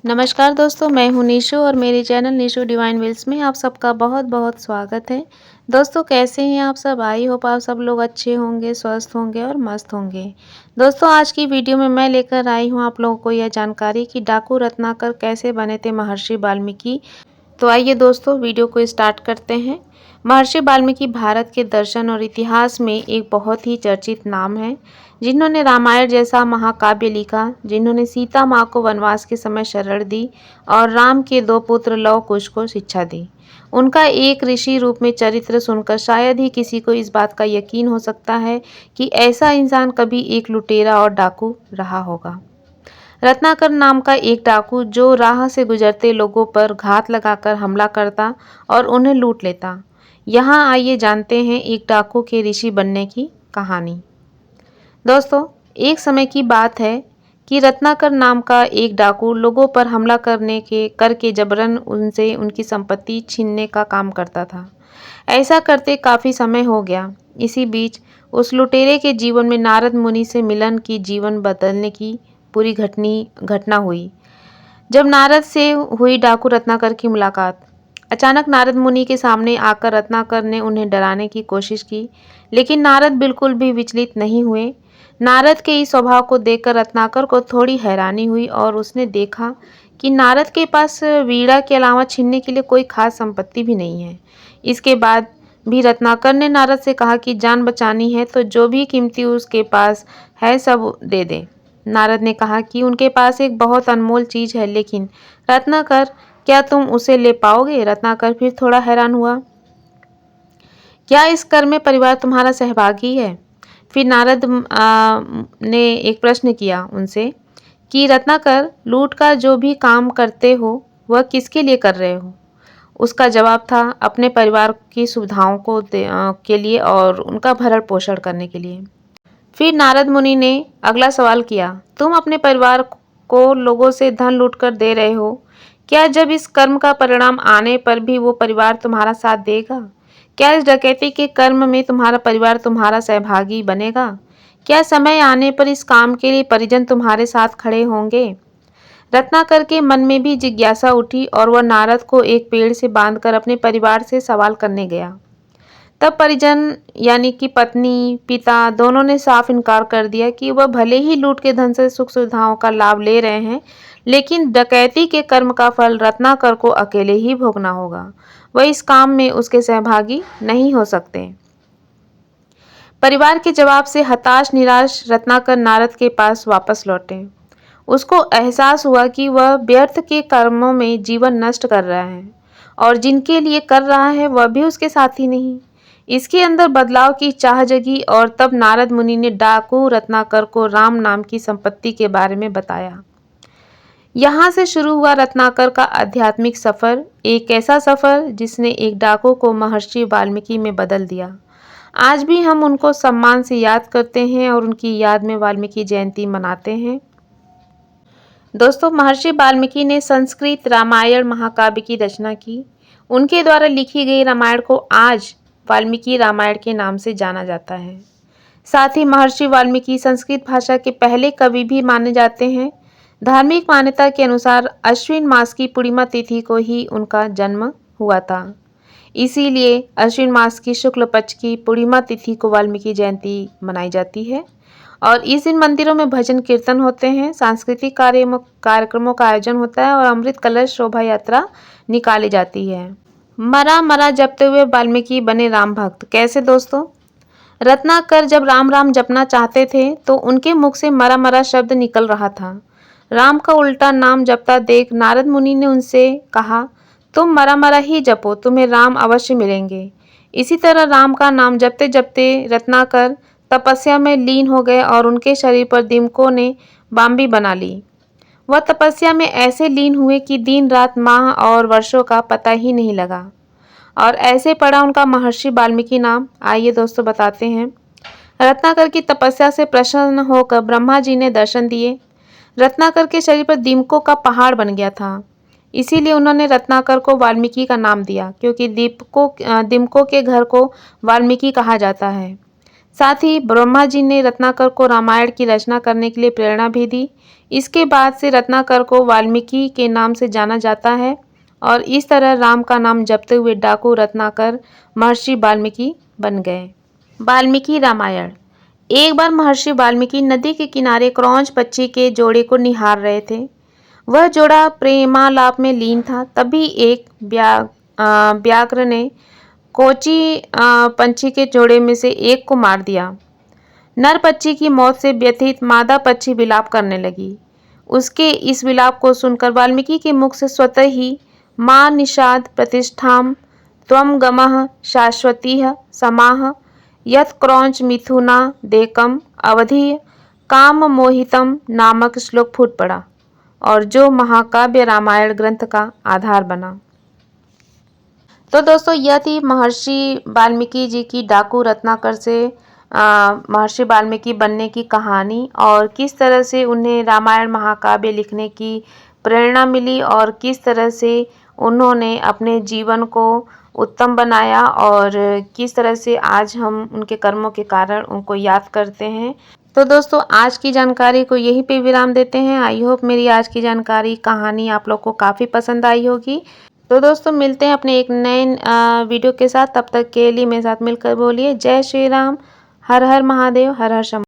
नमस्कार दोस्तों, मैं हूँ निशु और मेरे चैनल निशु डिवाइन वेल्स में आप सबका बहुत बहुत स्वागत है। दोस्तों कैसे हैं आप सब? आई होप आप सब लोग अच्छे होंगे, स्वस्थ होंगे और मस्त होंगे। दोस्तों आज की वीडियो में मैं लेकर आई हूँ आप लोगों को यह जानकारी कि डाकू रत्नाकर कैसे बने थे महर्षि वाल्मीकि। तो आइए दोस्तों वीडियो को स्टार्ट करते हैं। महर्षि वाल्मीकि भारत के दर्शन और इतिहास में एक बहुत ही चर्चित नाम है, जिन्होंने रामायण जैसा महाकाव्य लिखा, जिन्होंने सीता माँ को वनवास के समय शरण दी और राम के दो पुत्र लव कुश को शिक्षा दी। उनका एक ऋषि रूप में चरित्र सुनकर शायद ही किसी को इस बात का यकीन हो सकता है कि ऐसा इंसान कभी एक लुटेरा और डाकू रहा होगा। रत्नाकर नाम का एक डाकू जो राह से गुजरते लोगों पर घात लगाकर हमला करता और उन्हें लूट लेता। यहाँ आइए जानते हैं एक डाकू के ऋषि बनने की कहानी। दोस्तों एक समय की बात है कि रत्नाकर नाम का एक डाकू लोगों पर हमला करके जबरन उनसे उनकी संपत्ति छीनने का काम करता था। ऐसा करते काफ़ी समय हो गया। इसी बीच उस लुटेरे के जीवन में नारद मुनि से मिलन की जीवन बदलने की पूरी घटना हुई। जब नारद से हुई डाकू रत्नाकर की मुलाकात। अचानक नारद मुनि के सामने आकर रत्नाकर ने उन्हें डराने की कोशिश की, लेकिन नारद बिल्कुल भी विचलित नहीं हुए। नारद के इस स्वभाव को देखकर रत्नाकर को थोड़ी हैरानी हुई और उसने देखा कि नारद के पास वीणा के अलावा छीनने के लिए कोई खास संपत्ति भी नहीं है। इसके बाद भी रत्नाकर ने नारद से कहा कि जान बचानी है तो जो भी कीमती उसके पास है सब दे दे। नारद ने कहा कि उनके पास एक बहुत अनमोल चीज है, लेकिन रत्नाकर क्या तुम उसे ले पाओगे? रत्नाकर फिर थोड़ा हैरान हुआ। क्या इस कर में परिवार तुम्हारा सहभागी है? फिर नारद ने एक प्रश्न किया उनसे कि रत्नाकर, लूट का जो भी काम करते हो वह किसके लिए कर रहे हो? उसका जवाब था अपने परिवार की सुविधाओं के लिए और उनका भरण पोषण करने के लिए। फिर नारद मुनि ने अगला सवाल किया, तुम अपने परिवार को लोगों से धन लूटकर दे रहे हो, क्या जब इस कर्म का परिणाम आने पर भी वो परिवार तुम्हारा साथ देगा? क्या इस डकैती के कर्म में तुम्हारा परिवार तुम्हारा सहभागी बनेगा? क्या समय आने पर इस काम के लिए परिजन तुम्हारे साथ खड़े होंगे? रत्नाकर के मन में भी जिज्ञासा उठी और वह नारद को एक पेड़ से बांधकर अपने परिवार से सवाल करने गया। तब परिजन यानी कि पत्नी पिता दोनों ने साफ इनकार कर दिया कि वह भले ही लूट के धन से सुख सुविधाओं का लाभ ले रहे हैं, लेकिन डकैती के कर्म का फल रत्नाकर को अकेले ही भोगना होगा। वह इस काम में उसके सहभागी नहीं हो सकते। परिवार के जवाब से हताश निराश रत्नाकर नारद के पास वापस लौटे। उसको एहसास हुआ कि वह व्यर्थ के कर्मों में जीवन नष्ट कर रहा है और जिनके लिए कर रहा है वह भी उसके साथी नहीं। इसके अंदर बदलाव की चाह जगी और तब नारद मुनि ने डाकू रत्नाकर को राम नाम की संपत्ति के बारे में बताया। यहाँ से शुरू हुआ रत्नाकर का आध्यात्मिक सफर, एक ऐसा सफर जिसने एक डाकू को महर्षि वाल्मीकि में बदल दिया। आज भी हम उनको सम्मान से याद करते हैं और उनकी याद में वाल्मीकि जयंती मनाते हैं। दोस्तों महर्षि वाल्मीकि ने संस्कृत रामायण महाकाव्य की रचना की। उनके द्वारा लिखी गई रामायण को आज वाल्मीकि रामायण के नाम से जाना जाता है। साथ ही महर्षि वाल्मीकि संस्कृत भाषा के पहले कवि भी माने जाते हैं। धार्मिक मान्यता के अनुसार अश्विन मास की पूर्णिमा तिथि को ही उनका जन्म हुआ था। इसीलिए अश्विन मास की शुक्ल पक्ष की पूर्णिमा तिथि को वाल्मीकि जयंती मनाई जाती है और इस दिन मंदिरों में भजन कीर्तन होते हैं, सांस्कृतिक कार्यक्रमों का आयोजन होता है और अमृत कलश शोभा यात्रा निकाली जाती है। मरा मरा जपते हुए वाल्मीकि बने राम भक्त। कैसे दोस्तों? रत्नाकर जब राम राम जपना चाहते थे तो उनके मुख से मरा मरा शब्द निकल रहा था। राम का उल्टा नाम जपता देख नारद मुनि ने उनसे कहा, तुम मरा मरा ही जपो, तुम्हें राम अवश्य मिलेंगे। इसी तरह राम का नाम जपते जपते रत्नाकर तपस्या में लीन हो गए और उनके शरीर पर दीमकों ने बाम्बी बना ली। वह तपस्या में ऐसे लीन हुए कि दिन रात माह और वर्षों का पता ही नहीं लगा और ऐसे पड़ा उनका महर्षि वाल्मीकि नाम। आइए दोस्तों बताते हैं। रत्नाकर की तपस्या से प्रसन्न होकर ब्रह्मा जी ने दर्शन दिए। रत्नाकर के शरीर पर दीमकों का पहाड़ बन गया था। इसीलिए उन्होंने रत्नाकर को वाल्मीकि का नाम दिया, क्योंकि दीमकों के घर को वाल्मीकि कहा जाता है। साथ ही ब्रह्मा जी ने रत्नाकर को रामायण की रचना करने के लिए प्रेरणा भी दी। इसके बाद से रत्नाकर को वाल्मीकि के नाम से जाना जाता है और इस तरह राम का नाम जपते हुए डाकू रत्नाकर महर्षि वाल्मीकि बन गए। वाल्मीकि रामायण। एक बार महर्षि वाल्मीकि नदी के किनारे क्रौंच पक्षी के जोड़े को निहार रहे थे। वह जोड़ा प्रेमालाप में लीन था। तभी एक व्याघ्र ने कोची पंछी के जोड़े में से एक को मार दिया। नर पक्षी की मौत से व्यथित मादा पक्षी विलाप करने लगी। उसके इस विलाप को सुनकर वाल्मीकि के मुख से स्वतः ही मां निषाद प्रतिष्ठाम त्वं गमः शाश्वतीः समाह यत् क्रौंच मिथुना देकम अवधि काम मोहितम नामक श्लोक फूट पड़ा और जो महाकाव्य रामायण ग्रंथ का आधार बना। तो दोस्तों यह थी महर्षि वाल्मीकि जी की डाकू रत्नाकर से महर्षि वाल्मीकि बनने की कहानी और किस तरह से उन्हें रामायण महाकाव्य लिखने की प्रेरणा मिली और किस तरह से उन्होंने अपने जीवन को उत्तम बनाया और किस तरह से आज हम उनके कर्मों के कारण उनको याद करते हैं। तो दोस्तों आज की जानकारी को यहीं पे विराम देते हैं। आई होप मेरी आज की जानकारी कहानी आप लोग को काफ़ी पसंद आई होगी। तो दोस्तों मिलते हैं अपने एक नए वीडियो के साथ। तब तक के लिए मेरे साथ मिलकर बोलिए जय श्री राम, हर हर महादेव, हर हर शंभू।